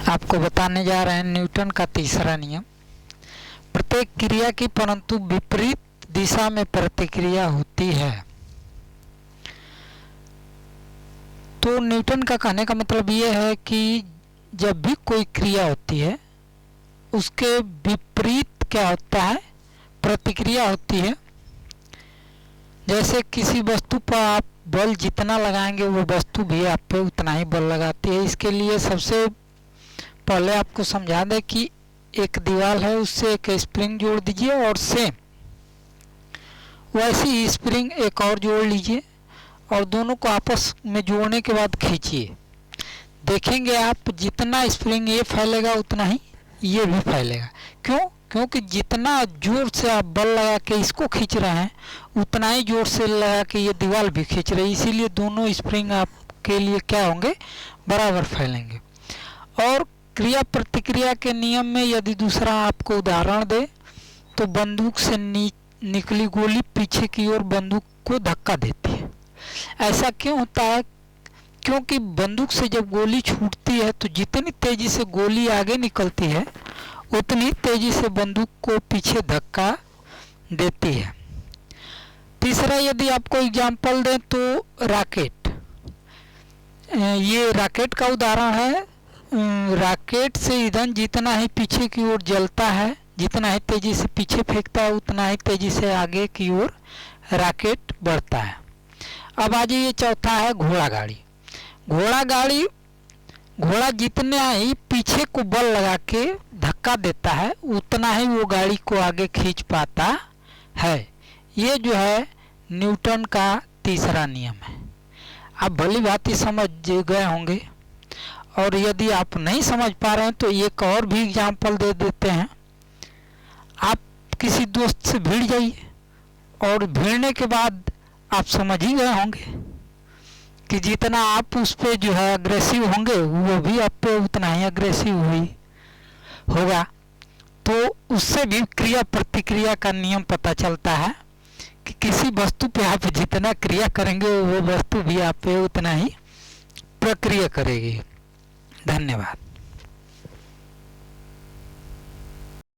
आपको बताने जा रहे हैं न्यूटन का तीसरा नियम। प्रत्येक क्रिया की परंतु विपरीत दिशा में प्रतिक्रिया होती है। तो न्यूटन का कहने का मतलब ये है कि जब भी कोई क्रिया होती है उसके विपरीत क्या होता है, प्रतिक्रिया होती है। जैसे किसी वस्तु पर आप बल जितना लगाएंगे वो वस्तु भी आप पे उतना ही बल लगाती है। इसके लिए सबसे पहले आपको समझा दें कि एक दीवार है, उससे एक स्प्रिंग जोड़ दीजिए और सेम वैसी ही स्प्रिंग एक और जोड़ लीजिए और दोनों को आपस में जोड़ने के बाद खींचिए। देखेंगे आप जितना स्प्रिंग ये फैलेगा उतना ही ये भी फैलेगा। क्यों? क्योंकि जितना जोर से आप बल लगा के इसको खींच रहे हैं उतना ही जोर से लगा के ये दीवार भी खींच रही है, इसीलिए दोनों स्प्रिंग आपके लिए क्या होंगे, बराबर फैलेंगे। और क्रिया प्रतिक्रिया के नियम में यदि दूसरा आपको उदाहरण दे तो बंदूक से निकली गोली पीछे की ओर बंदूक को धक्का देती है। ऐसा क्यों होता है? क्योंकि बंदूक से जब गोली छूटती है तो जितनी तेजी से गोली आगे निकलती है उतनी तेजी से बंदूक को पीछे धक्का देती है। तीसरा यदि आपको एग्जाम्पल दें तो रॉकेट, ये रॉकेट का उदाहरण है। रॉकेट से ईंधन जितना ही पीछे की ओर जलता है, जितना ही तेजी से पीछे फेंकता है उतना ही तेजी से आगे की ओर रॉकेट बढ़ता है। अब आ जाइए चौथा है घोड़ा गाड़ी। घोड़ा जितना ही पीछे को बल लगा के धक्का देता है उतना ही वो गाड़ी को आगे खींच पाता है। ये जो है न्यूटन का तीसरा नियम है। आप भली भांति समझ गए होंगे, और यदि आप नहीं समझ पा रहे हैं तो एक और भी एग्जाम्पल दे देते हैं। आप किसी दोस्त से भिड़ जाइए और भिड़ने के बाद आप समझ ही गए होंगे कि जितना आप उस पर जो है अग्रेसिव होंगे वो भी आप पे उतना ही अग्रेसिव होगा। तो उससे भी क्रिया प्रतिक्रिया का नियम पता चलता है कि किसी वस्तु पे आप जितना क्रिया करेंगे वो वस्तु भी आप पे उतना ही प्रक्रिया करेगी। धन्यवाद।